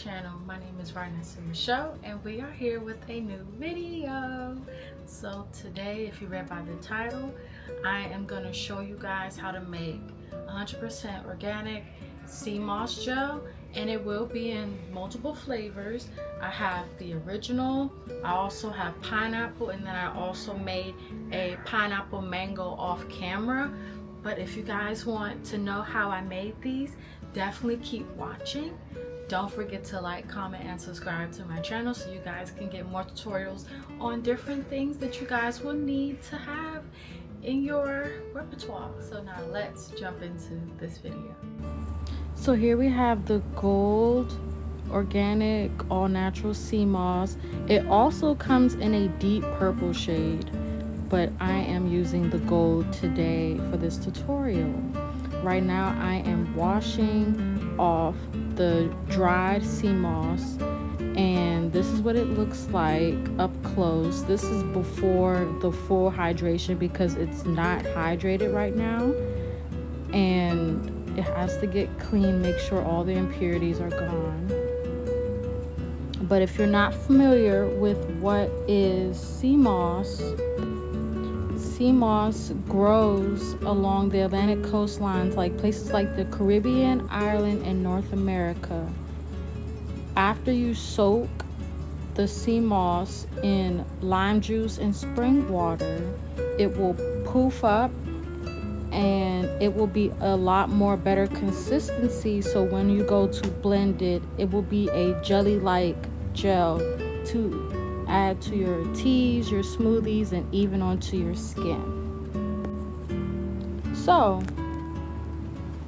channel. My name is Vanessa Michelle and we are here with a new video. So today, if you read by the title, I am going to show you guys how to make 100% organic sea moss gel, and it will be in multiple flavors. I have the original, I also have pineapple, and then I also made a pineapple mango off camera. But if you guys want to know how I made these, definitely keep watching. Don't forget to like, comment, and subscribe to my channel so you guys can get more tutorials on different things that you guys will need to have in your repertoire. So now let's jump into this video. So here we have the gold organic all natural sea moss. It also comes in a deep purple shade, but I am using the gold today for this tutorial. Right now I am washing off the dried sea moss, and this is what it looks like up close. This is before the full hydration because it's not hydrated right now, and it has to get clean, make sure all the impurities are gone. But if you're not familiar with what is sea moss grows along the Atlantic coastlines, like places like the Caribbean, Ireland, and North America. After you soak the sea moss in lime juice and spring water, it will poof up and it will be a lot more better consistency. So when you go to blend it, it will be a jelly-like gel to add to your teas, your smoothies, and even onto your skin. So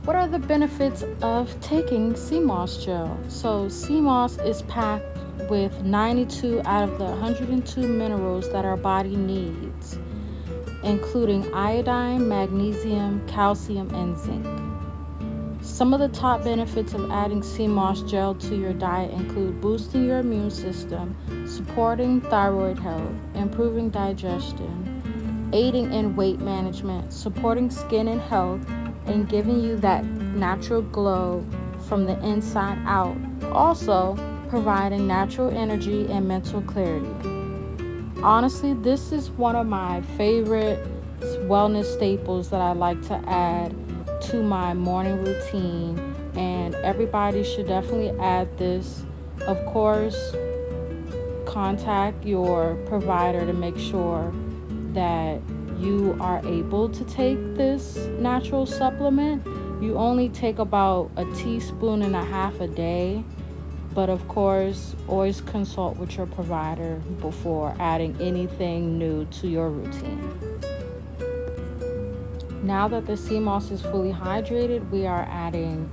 what are the benefits of taking sea moss gel? So sea moss is packed with 92 out of the 102 minerals that our body needs, including iodine, magnesium, calcium, and zinc. Some of the top benefits of adding sea moss gel to your diet include boosting your immune system, supporting thyroid health, improving digestion, aiding in weight management, supporting skin and health, and giving you that natural glow from the inside out. Also, providing natural energy and mental clarity. Honestly, this is one of my favorite wellness staples that I like to add to my morning routine, and everybody should definitely add this. Of course, contact your provider to make sure that you are able to take this natural supplement. You only take about a teaspoon and a half a day, but of course, always consult with your provider before adding anything new to your routine. Now that the sea moss is fully hydrated, we are adding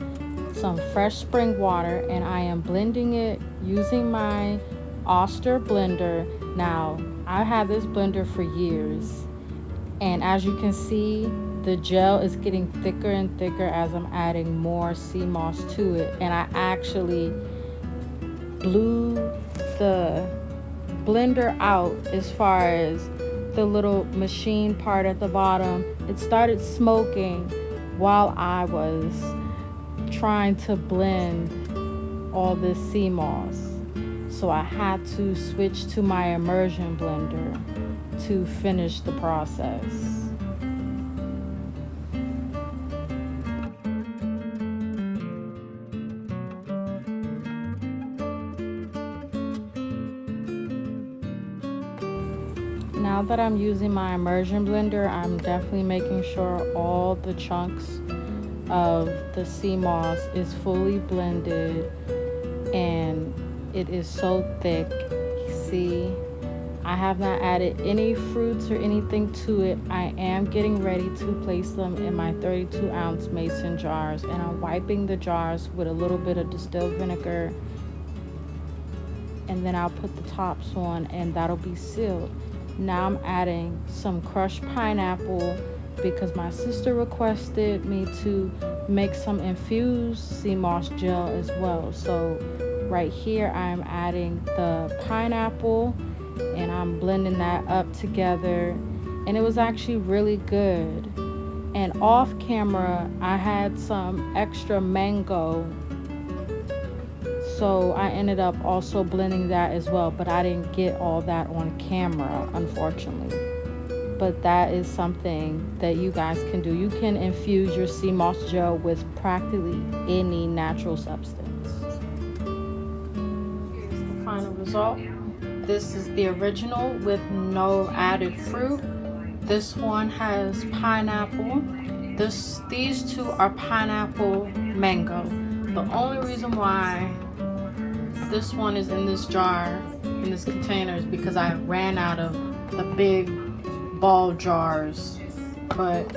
some fresh spring water, and I am blending it using my Oster blender. Now, I've had this blender for years, and as you can see, the gel is getting thicker and thicker as I'm adding more sea moss to it. And I actually blew the blender out as far as the little machine part at the bottom. It started smoking while I was trying to blend all this sea moss. So I had to switch to my immersion blender to finish the process. Now that I'm using my immersion blender, I'm definitely making sure all the chunks of the sea moss is fully blended, and it is so thick. See, I have not added any fruits or anything to it. I am getting ready to place them in my 32-ounce mason jars, and I'm wiping the jars with a little bit of distilled vinegar, and then I'll put the tops on, and that'll be sealed. Now I'm adding some crushed pineapple because my sister requested me to make some infused sea moss gel as well. So right here I'm adding the pineapple and I'm blending that up together, and it was actually really good. And off camera I had some extra mango, So I ended up also blending that as well, but I didn't get all that on camera, unfortunately. But that is something that you guys can do. You can infuse your sea moss gel with practically any natural substance. Here's the final result. This is the original with no added fruit. This one has pineapple. These two are pineapple mango. The only reason why this one is in this jar, in this container, is because I ran out of the big ball jars. But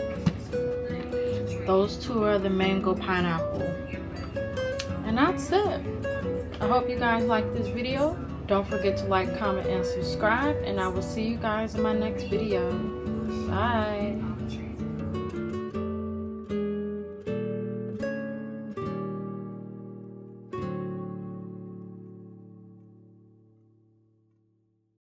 those two are the mango pineapple. And that's it. I hope you guys like this video. Don't forget to like, comment, and subscribe. And I will see you guys in my next video. Bye.